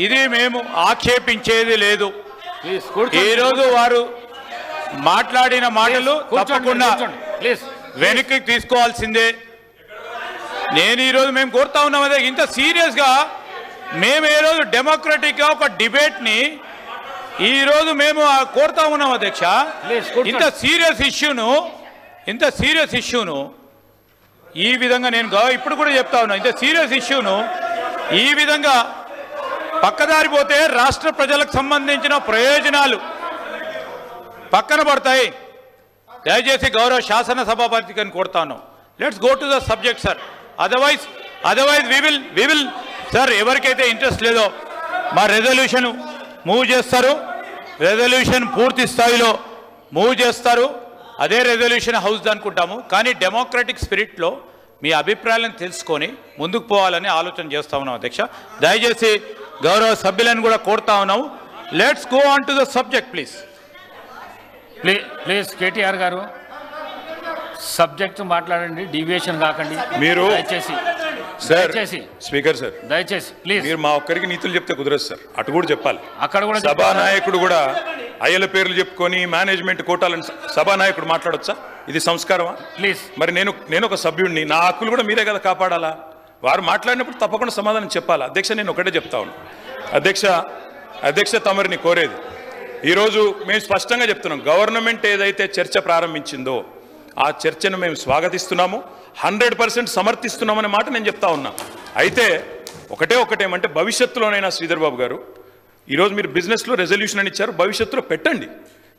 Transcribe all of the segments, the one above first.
ఇది మేము ఆక్షేపించేది లేదు. ఈరోజు వారు మాట్లాడిన మాటలు తప్పకుండా వెనక్కి తీసుకోవాల్సిందే. నేను ఈరోజు మేము కోరుతా ఉన్నాం అదే, ఇంత సీరియస్గా మేము ఏ రోజు డెమోక్రటిక్గా ఒక డిబేట్ని ఈరోజు మేము కోరుతా ఉన్నాం అధ్యక్ష. ఇంత సీరియస్ ఇష్యూను ఈ విధంగా నేను ఇప్పుడు కూడా చెప్తా ఉన్నా, ఇంత సీరియస్ ఇష్యూను ఈ విధంగా పక్కదారిపోతే రాష్ట్ర ప్రజలకు సంబంధించిన ప్రయోజనాలు పక్కన పడతాయి. దయచేసి గౌరవ శాసనసభాపతిని కోరుతాను, let's go to the subject sir. Otherwise we will sir, ఎవరికైతే ఇంట్రెస్ట్ లేదో మా రెజల్యూషన్ మూవ్ చేస్తారు, రెజల్యూషన్ పూర్తి స్థాయిలో మూవ్ చేస్తారు, అదే రెజల్యూషన్ హౌస్ అనుకుంటాము. కానీ డెమోక్రటిక్ స్పిరిట్లో మీ అభిప్రాయాలను తెలుసుకొని ముందుకు పోవాలని ఆలోచన చేస్తూ ఉన్నాం అధ్యక్ష. దయచేసి గౌరవ సభ్యులను కూడా కోరుతా ఉన్నాము, let's go on to the subject please. Please KTR గారు సబ్జెక్ట్ మాట్లాడండి, డీవియేషన్ కాకండి మీరు. దయచేసి స్పీకర్ సార్, దయచేసి ప్లీజ్. మీరు మా ఒక్కరికి నీతులు చెప్తే కుదరదు సార్, అటు కూడా చెప్పాలి. అక్కడ కూడా సభానాయకుడు కూడా అయ్యల పేర్లు చెప్పుకొని మేనేజ్మెంట్ కోటాలని సభానాయకుడు మాట్లాడొచ్చా? ఇది సంస్కారమా? ప్లీజ్. మరి నేను ఒక సభ్యుడిని, నా హక్కులు కూడా మీరే కదా కాపాడాలా? వారు మాట్లాడినప్పుడు తప్పకుండా సమాధానం చెప్పాలా? అధ్యక్ష, నేను ఒకటే చెప్తా ఉన్నాను అధ్యక్ష, తమరిని కోరేది ఈరోజు మేము స్పష్టంగా చెప్తున్నాం, గవర్నమెంట్ ఏదైతే చర్చ ప్రారంభించిందో ఆ చర్చను మేము స్వాగతిస్తున్నాము, 100% సమర్థిస్తున్నామనే మాట నేను చెప్తా ఉన్నా. అయితే ఒకటేమంటే భవిష్యత్తులోనైనా శ్రీధర్ బాబు గారు, ఈరోజు మీరు బిజినెస్లో రెజల్యూషన్ అని ఇచ్చారు, భవిష్యత్తులో పెట్టండి.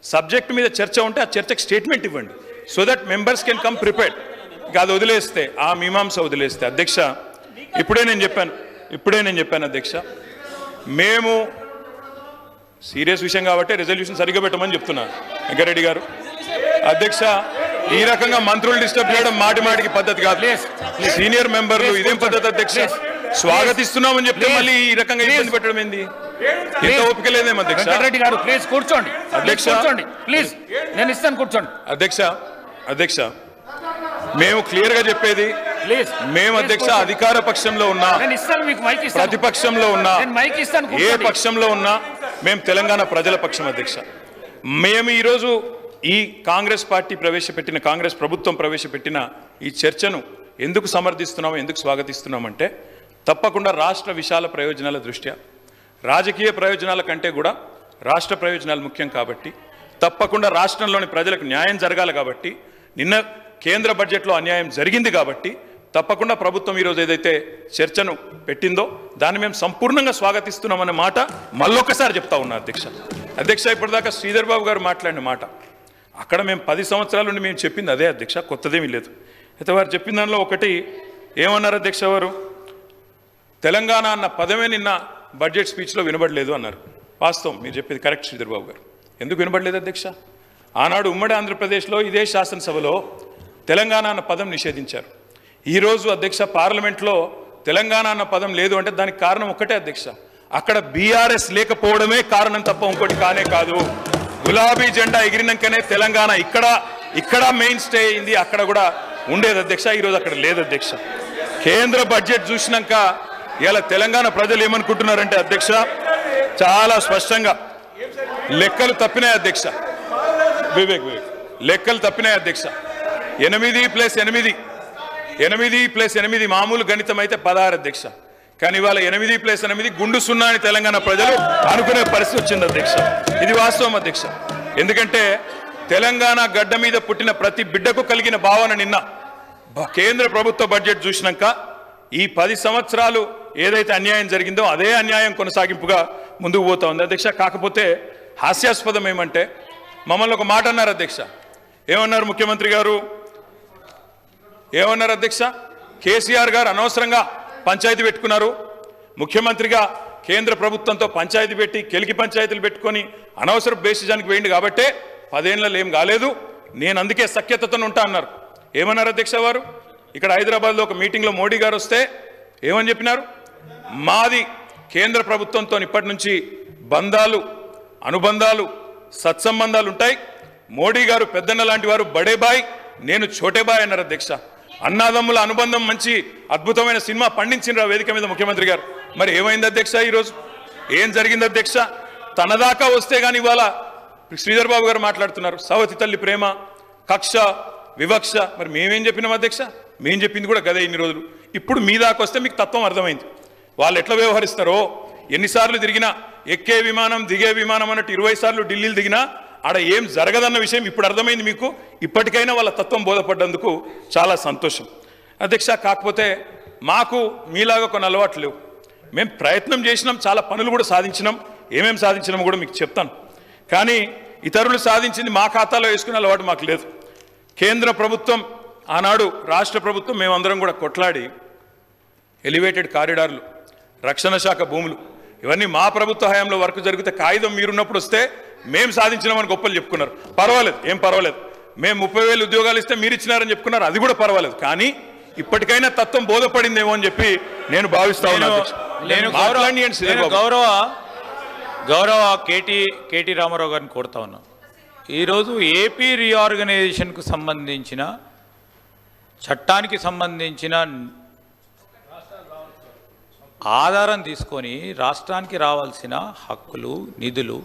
సబ్జెక్ట్ మీద చర్చ ఉంటే ఆ చర్చకు స్టేట్మెంట్ ఇవ్వండి, so that members can come prepared. ఇక అది వదిలేస్తే, ఆ మీమాంస వదిలేస్తే అధ్యక్ష, ఇప్పుడే నేను చెప్పాను అధ్యక్ష, మేము సీరియస్ విషయం కాబట్టి రెజల్యూషన్ సరిగ్గా పెట్టమని చెప్తున్నాను వెంకరెడ్డి గారు. అధ్యక్ష, ఈ రకంగా మంత్రులు డిస్టర్బ్ చేయడం మాటికి పద్ధతి కాదు. సీనియర్ మెంబర్లు ఇదేం పద్ధతి అధ్యక్ష? స్వాగతిస్తున్నామని చెప్తే మళ్ళీ ఈ రకంగా ఇబ్బంది పెట్టడం ఏంది? ఇంత ఓపిక లేదేమో అధ్యక్ష. వెంకటరెడ్డి గారు ప్లీజ్ కూర్చోండి. అధ్యక్ష ప్లీజ్, నేను ఇస్తాను కూర్చోండి. అధ్యక్ష మేము క్లియర్ గా చెప్పేది, మేము అధ్యక్ష అధికార పక్షంలో ఉన్నా, ప్రతిపక్షంలో ఉన్నా, ఏ పక్షంలో ఉన్నా మేము తెలంగాణ ప్రజల పక్షం అధ్యక్ష. మేము ఈరోజు ఈ కాంగ్రెస్ పార్టీ ప్రవేశపెట్టిన, కాంగ్రెస్ ప్రభుత్వం ప్రవేశపెట్టిన ఈ చర్చను ఎందుకు సమర్థిస్తున్నాము, ఎందుకు స్వాగతిస్తున్నామంటే, తప్పకుండా రాష్ట్ర విశాల ప్రయోజనాల దృష్ట్యా, రాజకీయ ప్రయోజనాల కంటే కూడా రాష్ట్ర ప్రయోజనాలు ముఖ్యం కాబట్టి, తప్పకుండా రాష్ట్రంలోని ప్రజలకు న్యాయం జరగాలి కాబట్టి, నిన్న కేంద్ర బడ్జెట్లో అన్యాయం జరిగింది కాబట్టి తప్పకుండా ప్రభుత్వం ఈరోజు ఏదైతే చర్చను పెట్టిందో దాన్ని మేము సంపూర్ణంగా స్వాగతిస్తున్నామనే మాట మళ్ళొకసారి చెప్తా ఉన్నా అధ్యక్ష. ఇప్పటిదాకా శ్రీధర్ బాబు గారు మాట్లాడిన మాట, అక్కడ మేము 10 సంవత్సరాల నుండి మేము చెప్పింది అదే అధ్యక్ష, కొత్తదేమీ లేదు. అయితే వారు చెప్పిన దానిలో ఒకటి ఏమన్నారు అధ్యక్ష, వారు తెలంగాణ అన్న పదమే నిన్న బడ్జెట్ స్పీచ్లో వినబడలేదు అన్నారు. వాస్తవం, మీరు చెప్పేది కరెక్ట్ శ్రీధర్ బాబు గారు. ఎందుకు వినబడలేదు అధ్యక్ష? ఆనాడు ఉమ్మడి ఆంధ్రప్రదేశ్లో ఇదే శాసనసభలో తెలంగాణ అన్న పదం నిషేధించారు. ఈరోజు అధ్యక్ష పార్లమెంట్లో తెలంగాణ అన్న పదం లేదు అంటే దానికి కారణం ఒకటే అధ్యక్ష, అక్కడ బీఆర్ఎస్ లేకపోవడమే కారణం తప్ప ఇంకోటి కానే కాదు. గులాబీ జెండా ఎగిరినాకనే తెలంగాణ ఇక్కడ మెయిన్ స్టే అయింది, అక్కడ కూడా ఉండేది అధ్యక్ష. ఈరోజు అక్కడ లేదు అధ్యక్ష. కేంద్ర బడ్జెట్ చూసినాక ఇలా తెలంగాణ ప్రజలు ఏమనుకుంటున్నారంటే అధ్యక్ష, చాలా స్పష్టంగా లెక్కలు తప్పినాయి అధ్యక్ష. వివేక్ లెక్కలు తప్పినాయి అధ్యక్ష. 8+8 మామూలు గణితం అయితే 16 అధ్యక్ష. కానీ ఇవాళ 8+8 గుండు 0 అని తెలంగాణ ప్రజలు అనుకునే పరిస్థితి వచ్చింది అధ్యక్ష. ఇది వాస్తవం అధ్యక్ష. ఎందుకంటే తెలంగాణ గడ్డ మీద పుట్టిన ప్రతి బిడ్డకు కలిగిన భావన నిన్న కేంద్ర ప్రభుత్వ బడ్జెట్ చూసినాక ఈ 10 సంవత్సరాలు ఏదైతే అన్యాయం జరిగిందో అదే అన్యాయం కొనసాగింపుగా ముందుకు పోతా ఉంది అధ్యక్ష. కాకపోతే హాస్యాస్పదం ఏమంటే, మమ్మల్ని ఒక మాట అన్నారు అధ్యక్ష. ఏమన్నారు ముఖ్యమంత్రి గారు? ఏమన్నారు అధ్యక్ష? కేసీఆర్ గారు అనవసరంగా పంచాయతీ పెట్టుకున్నారు, ముఖ్యమంత్రిగా కేంద్ర ప్రభుత్వంతో పంచాయతీ పెట్టి కెలికి పంచాయతీలు పెట్టుకొని అనవసర బేసిజానికి వేయండి కాబట్టే 10 ఏళ్ళలో ఏం కాలేదు, నేను అందుకే సఖ్యతతో ఉంటా అన్నారు. ఏమన్నారు అధ్యక్ష వారు? ఇక్కడ హైదరాబాద్లో ఒక మీటింగ్లో మోడీ గారు వస్తే ఏమని చెప్పినారు? మాది కేంద్ర ప్రభుత్వంతో ఇప్పటి నుంచి బంధాలు, అనుబంధాలు, సత్సంబంధాలు ఉంటాయి. మోడీ గారు పెద్దన్న లాంటి వారు, బడే బాయ్, నేను చోటే బాయ్ అన్నారు అధ్యక్ష. అన్నాదమ్ముల అనుబంధం మంచి అద్భుతమైన సినిమా పండించిన వేదిక మీద ముఖ్యమంత్రి గారు. మరి ఏమైంది అధ్యక్ష? ఈరోజు ఏం జరిగింది అధ్యక్ష? తన దాకా వస్తే కానీ ఇవాళ శ్రీధర్ బాబు గారు మాట్లాడుతున్నారు సవతి తల్లి ప్రేమ, కక్ష, వివక్ష. మరి మేమేం చెప్పినాం అధ్యక్ష? మేం చెప్పింది కూడా గదే ఇన్ని రోజులు. ఇప్పుడు మీ దాకా వస్తే మీకు తత్వం అర్థమైంది. వాళ్ళు ఎట్లా వ్యవహరిస్తారో, ఎన్నిసార్లు తిరిగినా, ఎక్కే విమానం దిగే విమానం అన్నట్టు 20 సార్లు ఢిల్లీలు దిగినా ఆడ ఏం జరగదన్న విషయం ఇప్పుడు అర్థమైంది మీకు. ఇప్పటికైనా వాళ్ళ తత్వం బోధపడ్డందుకు చాలా సంతోషం అధ్యక్ష. కాకపోతే మాకు మీలాగా కొన్ని అలవాట్లు లేవు. మేము ప్రయత్నం చేసినాం, చాలా పనులు కూడా సాధించినాం. ఏమేమి సాధించినామో కూడా మీకు చెప్తాను. కానీ ఇతరులు సాధించింది మా ఖాతాలో వేసుకునే అలవాటు మాకు లేదు. కేంద్ర ప్రభుత్వం, ఆనాడు రాష్ట్ర ప్రభుత్వం, మేమందరం కూడా కొట్లాడి ఎలివేటెడ్ కారిడార్లు, రక్షణ శాఖ భూములు, ఇవన్నీ మా ప్రభుత్వ హయాంలో వర్క్ జరిగితే కాగితం మీరున్నప్పుడు వస్తే మేము సాధించినామని గొప్పలు చెప్పుకున్నారు. పర్వాలేదు, ఏం పర్వాలేదు. మేము 30,000 ఉద్యోగాలు ఇస్తే మీరు ఇచ్చినారని చెప్పుకున్నారు, అది కూడా పర్వాలేదు. కానీ ఇప్పటికైనా తత్వం బోధపడిందేమో అని చెప్పి నేను భావిస్తా ఉన్నాను. గౌరవ కేటీ రామారావు గారిని కోరుతా ఉన్నా. ఈరోజు ఏపీ రీఆర్గనైజేషన్కు సంబంధించిన చట్టానికి సంబంధించిన ఆధారం తీసుకొని రాష్ట్రానికి రావాల్సిన హక్కులు, నిధులు,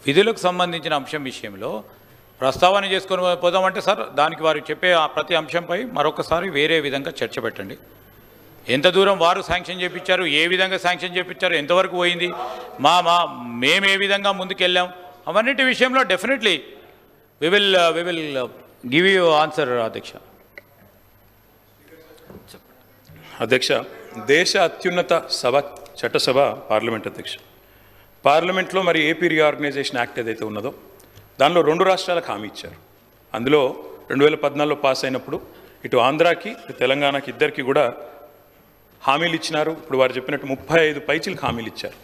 విధులకు సంబంధించిన అంశం విషయంలో ప్రస్తావన చేసుకొని పోదామంటే సార్, దానికి వారు చెప్పే ప్రతి అంశంపై మరొకసారి వేరే విధంగా చర్చ పెట్టండి. ఎంత దూరం వారు శాంక్షన్ చేయించారు, ఏ విధంగా శాంక్షన్ చేయించారు, ఎంతవరకు పోయింది, మేము ఏ విధంగా ముందుకెళ్ళాం, అవన్నిటి విషయంలో definitely we will give you answer అధ్యక్ష. అధ్యక్ష, దేశ అత్యున్నత సభ చట్టసభ పార్లమెంట్ అధ్యక్ష. పార్లమెంట్లో మరి ఏపీ రీఆర్గనైజేషన్ యాక్ట్ ఏదైతే ఉన్నదో దానిలో 2 రాష్ట్రాలకు హామీ ఇచ్చారు. అందులో 2014లో పాస్ అయినప్పుడు ఇటు ఆంధ్రాకి ఇటు తెలంగాణకి ఇద్దరికి కూడా హామీలు ఇచ్చినారు. ఇప్పుడు వారు చెప్పినట్టు 35 పైచీలకు హామీలు ఇచ్చారు.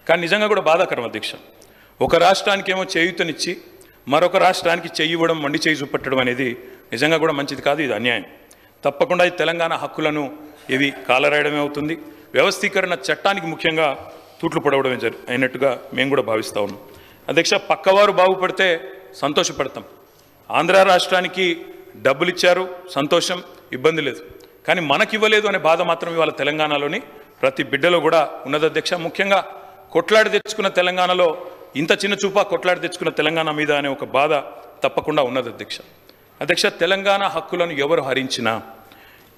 కానీ నిజంగా కూడా బాధాకరం అధ్యక్ష. ఒక రాష్ట్రానికి ఏమో చేయూతనిచ్చి మరొక రాష్ట్రానికి చెయ్యి ఇవ్వడం, మండి చేయి చూపెట్టడం అనేది నిజంగా కూడా మంచిది కాదు, ఇది అన్యాయం. తప్పకుండా ఈ తెలంగాణ హక్కులను ఇవి కాలరాయడమే అవుతుంది. వ్యవస్థీకరణ చట్టానికి ముఖ్యంగా తూట్లు పడవడమే అయినట్టుగా మేము కూడా భావిస్తూ ఉన్నాం అధ్యక్ష. పక్కవారు బాగుపడితే సంతోషపడతాం. ఆంధ్ర రాష్ట్రానికి డబ్బులు ఇచ్చారు, సంతోషం, ఇబ్బంది లేదు. కానీ మనకి ఇవ్వలేదు అనే బాధ మాత్రం ఇవాళ తెలంగాణలోని ప్రతి బిడ్డలో కూడా ఉన్నది అధ్యక్ష. ముఖ్యంగా కొట్లాడి తెచ్చుకున్న తెలంగాణలో ఇంత చిన్న చూపా కొట్లాడి తెచ్చుకున్న తెలంగాణ మీద అనే ఒక బాధ తప్పకుండా ఉన్నది అధ్యక్ష. అధ్యక్ష, తెలంగాణ హక్కులను ఎవరు హరించినా,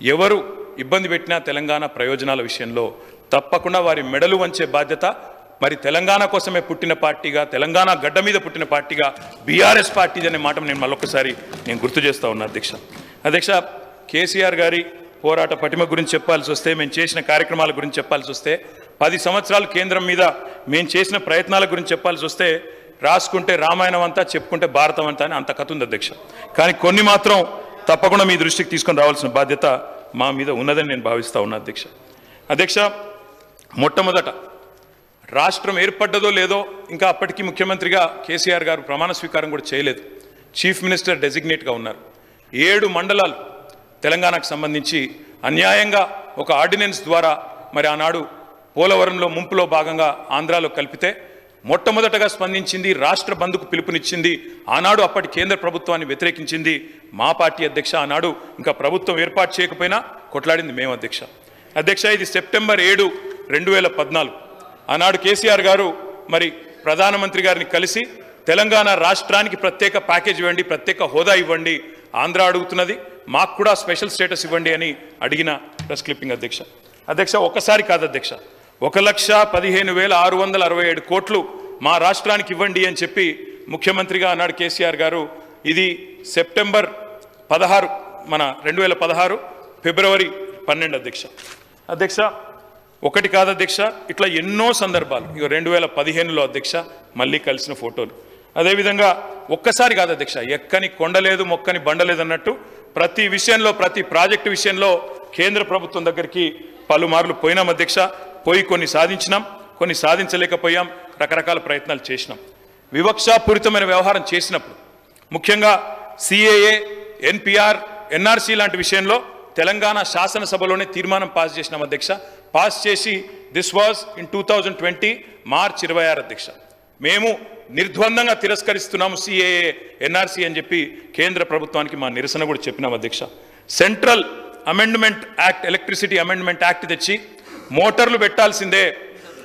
ఎవరు ఇబ్బంది పెట్టినా తెలంగాణ ప్రయోజనాల విషయంలో తప్పకుండా వారి మెడలు వంచే బాధ్యత మరి తెలంగాణ కోసమే పుట్టిన పార్టీగా, తెలంగాణ గడ్డ మీద పుట్టిన పార్టీగా బీఆర్ఎస్ పార్టీ అనే మాట నేను మళ్ళొకసారి గుర్తు చేస్తూ ఉన్నా అధ్యక్ష. అధ్యక్ష, కేసీఆర్ గారి పోరాట పటిమ గురించి చెప్పాల్సి వస్తే, మేము చేసిన కార్యక్రమాల గురించి చెప్పాల్సి వస్తే, 10 సంవత్సరాలు కేంద్రం మీద మేము చేసిన ప్రయత్నాల గురించి చెప్పాల్సి వస్తే, రాసుకుంటే రామాయణం అంతా, చెప్పుకుంటే భారతం అంతా అని అంత కథ ఉంది అధ్యక్ష. కానీ కొన్ని మాత్రం తప్పకుండా మీ దృష్టికి తీసుకొని రావాల్సిన బాధ్యత మా మీద ఉన్నదని నేను భావిస్తూ ఉన్నా అధ్యక్ష. అధ్యక్ష, మొట్టమొదట రాష్ట్రం ఏర్పడ్డదో లేదో ఇంకా అప్పటికి ముఖ్యమంత్రిగా కేసీఆర్ గారు ప్రమాణ స్వీకారం కూడా చేయలేదు. చీఫ్ మినిస్టర్ డెసిగ్నేట్గా ఉన్నారు. 7 మండలాలు తెలంగాణకు సంబంధించి అన్యాయంగా ఒక ఆర్డినెన్స్ ద్వారా మరి ఆనాడు పోలవరంలో ముంపులో భాగంగా ఆంధ్రాలో కలిపితే మొట్టమొదటగా స్పందించింది, రాష్ట్ర బంద్కు పిలుపునిచ్చింది, ఆనాడు అప్పటి కేంద్ర ప్రభుత్వాన్ని వ్యతిరేకించింది మా పార్టీ అధ్యక్ష. ఆనాడు ఇంకా ప్రభుత్వం ఏర్పాటు చేయకపోయినా కొట్లాడింది మేము అధ్యక్ష. అధ్యక్ష, ఇది సెప్టెంబర్ 7, 2014. ఆనాడు కేసీఆర్ గారు మరి ప్రధానమంత్రి గారిని కలిసి తెలంగాణ రాష్ట్రానికి ప్రత్యేక ప్యాకేజ్ ఇవ్వండి, ప్రత్యేక హోదా ఇవ్వండి, ఆంధ్ర అడుగుతున్నది, మాకు కూడా స్పెషల్ స్టేటస్ ఇవ్వండి అని అడిగిన ప్రెస్ క్లిప్పింగ్ అధ్యక్ష. అధ్యక్ష, ఒకసారి కాదు అధ్యక్ష, 1,15,667 కోట్లు మా రాష్ట్రానికి ఇవ్వండి అని చెప్పి ముఖ్యమంత్రిగా ఆనాడు కేసీఆర్ గారు, ఇది సెప్టెంబర్ 16 మన 2016 ఫిబ్రవరి 12 అధ్యక్ష. అధ్యక్ష, ఒకటి కాదు అధ్యక్ష, ఇట్లా ఎన్నో సందర్భాలు. ఇక 2015లో అధ్యక్ష మళ్ళీ కలిసిన ఫోటోలు. అదేవిధంగా ఒక్కసారి కాదు అధ్యక్ష, ఎక్కని కొండలేదు మొక్కని బండలేదు అన్నట్టు ప్రతి విషయంలో, ప్రతి ప్రాజెక్టు విషయంలో కేంద్ర ప్రభుత్వం దగ్గరికి పలుమార్లు పోయినాం అధ్యక్ష. పోయి కొన్ని సాధించినాం, కొన్ని సాధించలేకపోయాం, రకరకాల ప్రయత్నాలు చేసినాం. వివక్షాపూరితమైన వ్యవహారం చేసినప్పుడు ముఖ్యంగా సిఏఏ, ఎన్పిఆర్, ఎన్ఆర్సీ లాంటి విషయంలో తెలంగాణ శాసనసభలోనే తీర్మానం పాస్ చేసినాం అధ్యక్ష. పాస్ చేసి దిస్ వాజ్ ఇన్ 2020 మార్చ్ 26 అధ్యక్ష. మేము నిర్ద్వందంగా తిరస్కరిస్తున్నాము సిఏఏ, ఎన్ఆర్సీ అని చెప్పి కేంద్ర ప్రభుత్వానికి మా నిరసన కూడా చెప్పినాం అధ్యక్ష. Central amendment act, electricity amendment act తెచ్చి మోటార్లు పెట్టాల్సిందే,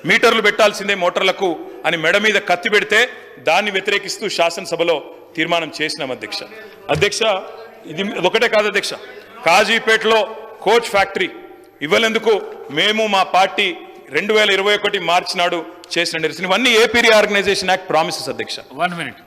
మీటర్లు పెట్టాల్సిందే మోటార్లకు అని మెడ మీద కత్తి పెడితే దాన్ని వ్యతిరేకిస్తూ శాసనసభలో తీర్మానం చేసినాం అధ్యక్ష. అధ్యక్ష ఇది ఒకటే కాదు అధ్యక్ష, కాజీపేటలో కోచ్ ఫ్యాక్టరీ ఇవ్వలేందుకు మేము మా పార్టీ 2021 మార్చి నాడు చేసిన నిరసన. ఇవన్నీ ఏపీ రీఆర్గనైజేషన్ యాక్ట్ ప్రామిసెస్ అధ్యక్ష. 1 minute.